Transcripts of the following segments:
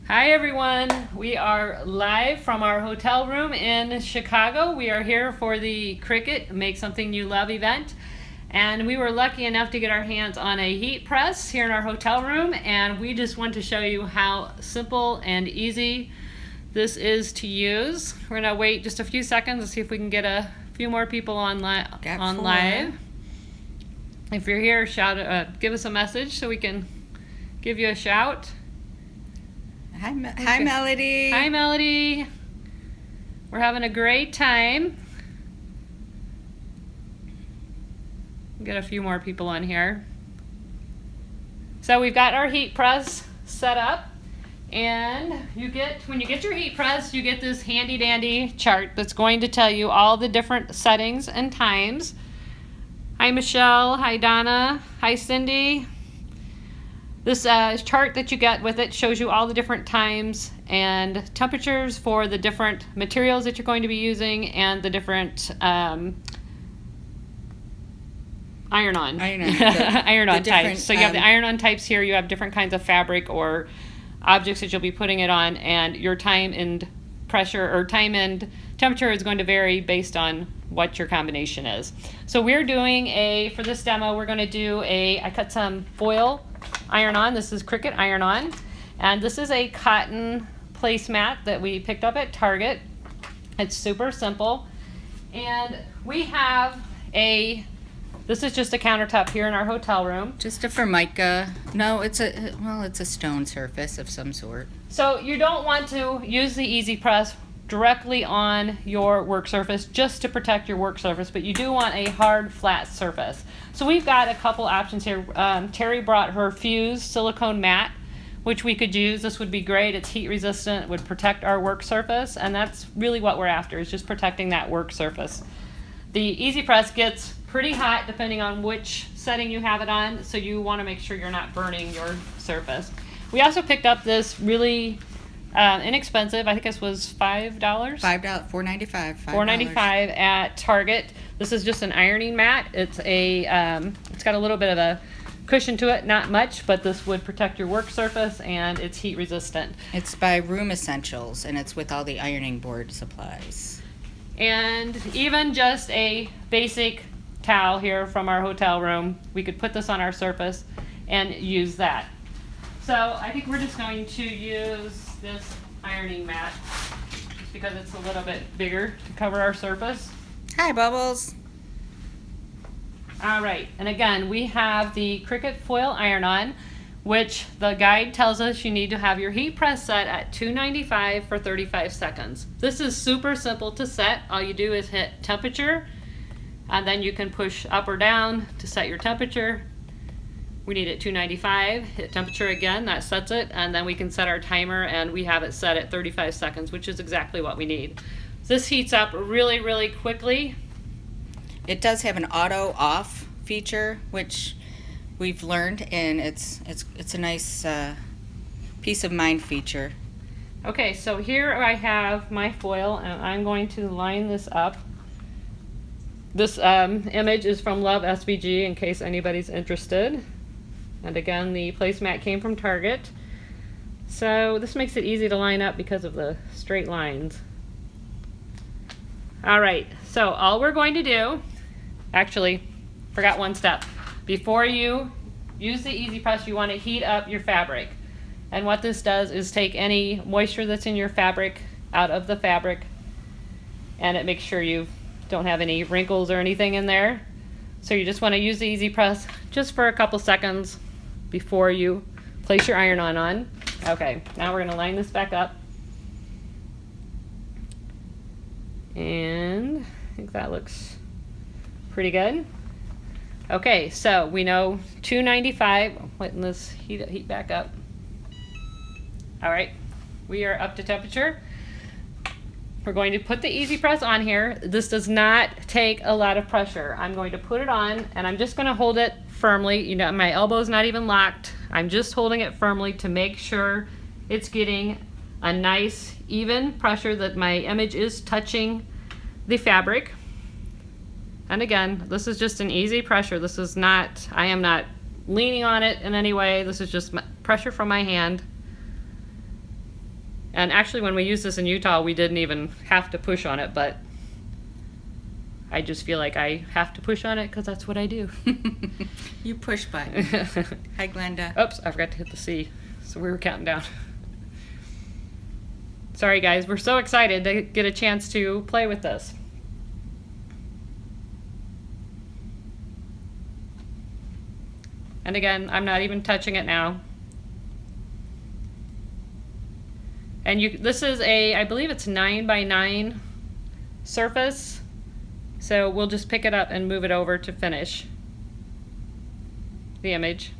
Hi everyone, we are live from our hotel room in Chicago. We are here for the Cricut Make Something You Love event, and we were lucky enough to get our hands on a heat press here in our hotel room, and we just want to show you how simple and easy this is to use. We're going to wait just a few seconds to see if we can get a few more people on live. If you're here, give us a message so we can give you a shout. Hi, Hi, Melody. Hi, Melody. We're having a great time. Get a few more people on here. So we've got our heat press set up, and when you get your heat press, you get this handy dandy chart that's going to tell you all the different settings and times. Hi, Michelle. Hi, Donna. Hi, Cindy. This chart that you get with it shows you all the different times and temperatures for the different materials that you're going to be using and the different iron-on types. So you have the iron-on types here. You have different kinds of fabric or objects that you'll be putting it on, and your time and pressure or time and temperature is going to vary based on what your combination is. So we're doing for this demo, we're going to do I cut some foil iron-on. This is Cricut iron-on, and this is a cotton placemat that we picked up at Target. It's super simple, and we have this is just a countertop here in our hotel room. Just a Formica. No, it's a stone surface of some sort. So you don't want to use the Easy Press directly on your work surface just to protect your work surface, but you do want a hard, flat surface. So we've got a couple options here. Terry brought her fused silicone mat, which we could use. This would be great. It's heat resistant, would protect our work surface, and that's really what we're after, is just protecting that work surface. The Easy Press gets pretty hot depending on which setting you have it on, so you want to make sure you're not burning your surface. We also picked up this really inexpensive, I think this was $5. $4.95. $4.95 at Target. This is just an ironing mat. It's got a little bit of a cushion to it, not much, but this would protect your work surface, and it's heat resistant. It's by Room Essentials, and it's with all the ironing board supplies. And even just a basic towel here from our hotel room, we could put this on our surface and use that. So I think we're just going to use this ironing mat just because it's a little bit bigger to cover our surface. Hi, Bubbles. All right, and again, we have the Cricut foil iron-on, which the guide tells us you need to have your heat press set at 295 for 35 seconds. This is super simple to set. All you do is hit temperature, and then you can push up or down to set your temperature. We need it 295, hit temperature again, that sets it, and then we can set our timer, and we have it set at 35 seconds, which is exactly what we need. This heats up really, really quickly. It does have an auto off feature, which we've learned, and it's a nice peace of mind feature. Okay, so here I have my foil, and I'm going to line this up. This image is from Love SVG, in case anybody's interested. And again, the placemat came from Target. So this makes it easy to line up because of the straight lines. All right, so all we're going to do, actually, forgot one step. Before you use the Easy Press, you want to heat up your fabric. And what this does is take any moisture that's in your fabric out of the fabric, and it makes sure you don't have any wrinkles or anything in there. So you just want to use the Easy Press just for a couple seconds before you place your iron-on on. Okay, now we're going to line this back up. And I think that looks pretty good. Okay, so we know 295. Letting this heat back up. All right, we are up to temperature. We're going to put the Easy Press on here. This does not take a lot of pressure. I'm going to put it on, and I'm just going to hold it firmly. You know, my elbow's not even locked. I'm just holding it firmly to make sure it's getting a nice, even pressure, that my image is touching the fabric. And again, this is just an easy pressure. This is not, I am not leaning on it in any way. This is just pressure from my hand. And actually when we used this in Utah, we didn't even have to push on it, but I just feel like I have to push on it because that's what I do. You push button. Hi, Glenda. Oops, I forgot to hit the C. So we were counting down. Sorry guys, we're so excited to get a chance to play with this. And again, I'm not even touching it now. And this is I believe it's 9x9 surface. So we'll just pick it up and move it over to finish the image.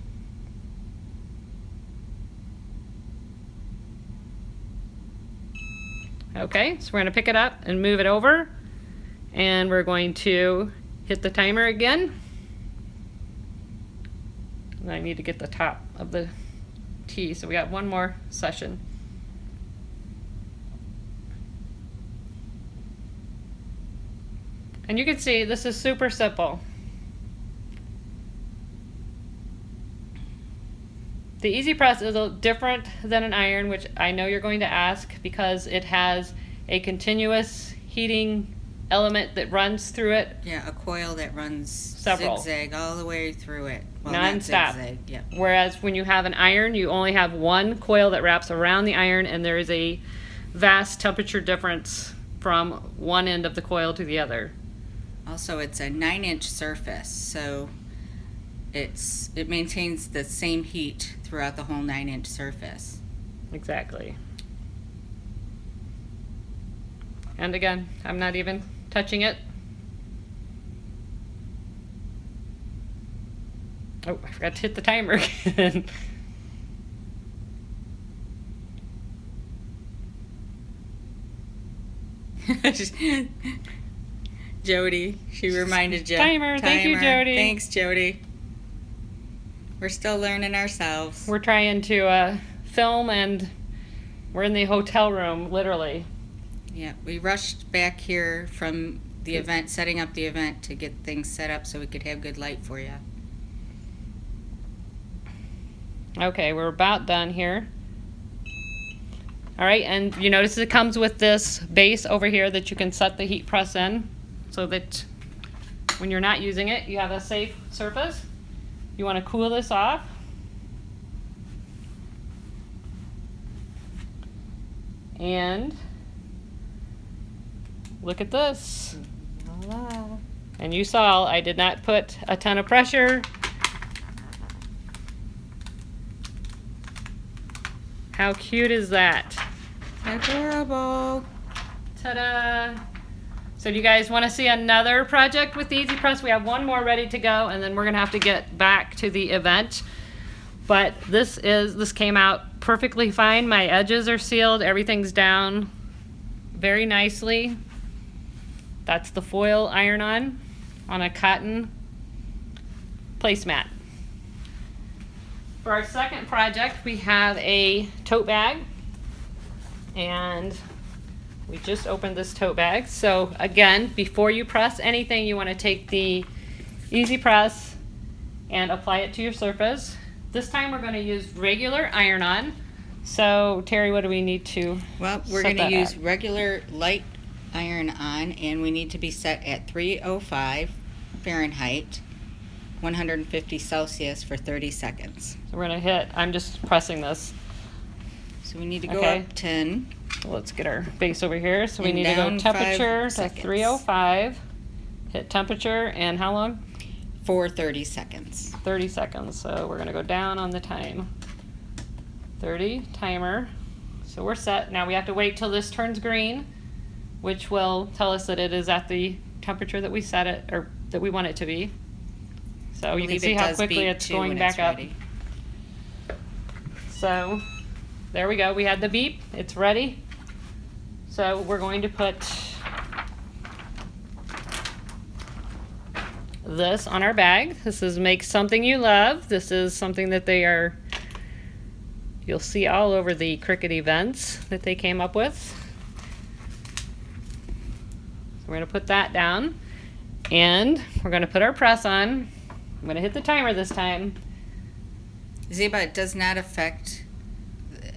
Okay, so we're going to pick it up and move it over, and we're going to hit the timer again. And I need to get the top of the T, so we got one more session. And you can see this is super simple. The Easy Press is a little different than an iron, which I know you're going to ask, because it has a continuous heating element that runs through it. Yeah, a coil that runs Several. zigzag all the way through it. Well, Non-stop. Not zigzag, yeah. Whereas when you have an iron, you only have one coil that wraps around the iron, and there is a vast temperature difference from one end of the coil to the other. Also, it's a 9-inch surface, so it maintains the same heat throughout the whole 9-inch surface. Exactly. And again, I'm not even touching it. Oh, I forgot to hit the timer again. Jody, she reminded you. Timer. Thank you, Jody. Thanks, Jody. We're still learning ourselves. We're trying to film, and we're in the hotel room, literally. Yeah, we rushed back here from the event, setting up the event to get things set up so we could have good light for you. Okay, we're about done here. All right, and you notice it comes with this base over here that you can set the heat press in, so that when you're not using it, you have a safe surface. You want to cool this off. And look at this. Voila. And you saw I did not put a ton of pressure. How cute is that? Adorable. Ta-da! So do you guys want to see another project with the Easy Press? We have one more ready to go, and then we're going to have to get back to the event. But this came out perfectly fine. My edges are sealed. Everything's down very nicely. That's the foil iron-on a cotton placemat. For our second project, we have a tote bag, and we just opened this tote bag. So again, before you press anything, you want to take the Easy Press and apply it to your surface. This time we're going to use regular iron-on. So Terry, what do we need to Well, we're set going to that use at? regular light iron-on, and we need to be set at 305 Fahrenheit, 150 Celsius for 30 seconds. So we're going to hit, I'm just pressing this. So we need to go Okay. up 10. Let's get our base over here. So we And need to go down 5 temperature to seconds. 305. Hit temperature, and how long? For 30 seconds. 30 seconds. So we're going to go down on the time. 30 timer. So we're set. Now we have to wait till this turns green, which will tell us that it is at the temperature that we set it, or that we want it to be. So you can Believe see it how does quickly beep it's too going when back it's up. ready. So there we go. We had the beep. It's ready. So we're going to put this on our bag. This is Make Something You Love. This is something that you'll see all over the Cricut events that they came up with. So we're going to put that down, and we're going to put our press on. I'm going to hit the timer this time. Zeba, it does not affect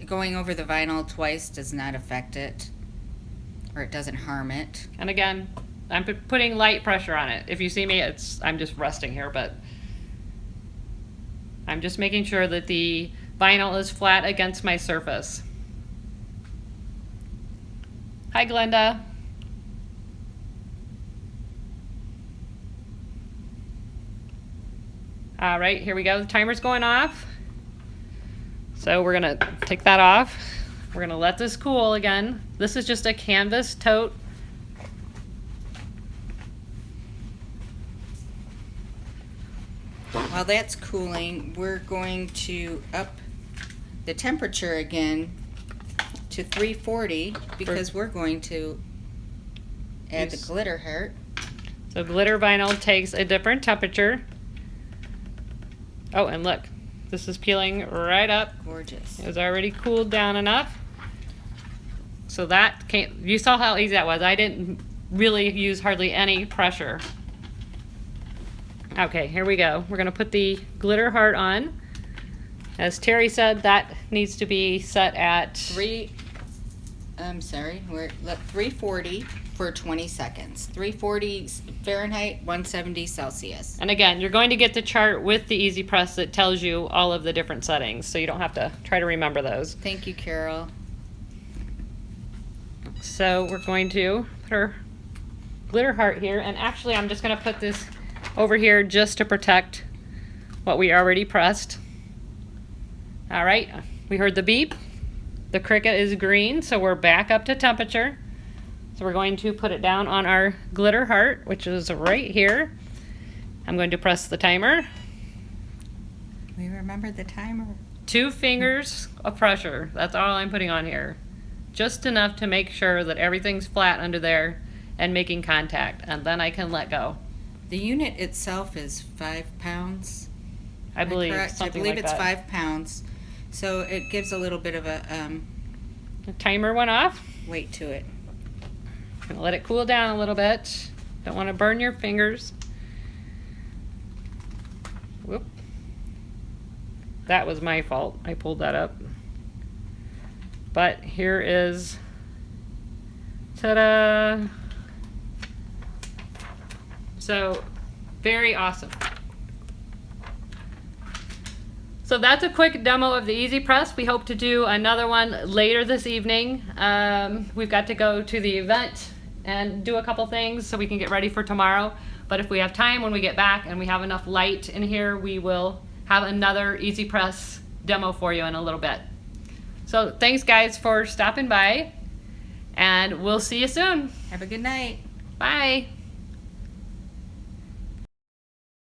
going over the vinyl twice does not affect it, or it doesn't harm it. And again, I'm putting light pressure on it. If you see me, I'm just resting here, but I'm just making sure that the vinyl is flat against my surface. Hi, Glenda. All right, here we go. The timer's going off. So we're gonna take that off. We're gonna let this cool again. This is just a canvas tote. While that's cooling, we're going to up the temperature again to 340 because we're going to add the glitter heart. So glitter vinyl takes a different temperature. Oh, and look, this is peeling right up. Gorgeous. It was already cooled down enough. So that came, you saw how easy that was. I didn't really use hardly any pressure. Okay, here we go. We're gonna put the glitter heart on. As Terry said, that needs to be set at we're at 340 for 20 seconds. 340 Fahrenheit, 170 Celsius. And again, you're going to get the chart with the Easy Press that tells you all of the different settings, so you don't have to try to remember those. Thank you, Carol. So we're going to put our glitter heart here, and actually I'm just gonna put this over here just to protect what we already pressed. All right, we heard the beep. The Cricut is green, so we're back up to temperature. So we're going to put it down on our glitter heart, which is right here. I'm going to press the timer. We remember the timer. 2 fingers of pressure. That's all I'm putting on here. Just enough to make sure that everything's flat under there and making contact, and then I can let go. The unit itself is 5 pounds. I believe correct? something I believe like it's that. 5 pounds. So it gives a little bit of a The timer went off. weight to it. Gonna let it cool down a little bit. Don't want to burn your fingers. Whoop. That was my fault. I pulled that up. But here is, ta-da! So, very awesome. So that's a quick demo of the Easy Press. We hope to do another one later this evening. We've got to go to the event and do a couple things so we can get ready for tomorrow. But if we have time when we get back and we have enough light in here, we will have another Easy Press demo for you in a little bit. So thanks guys for stopping by, and we'll see you soon. Have a good night. Bye.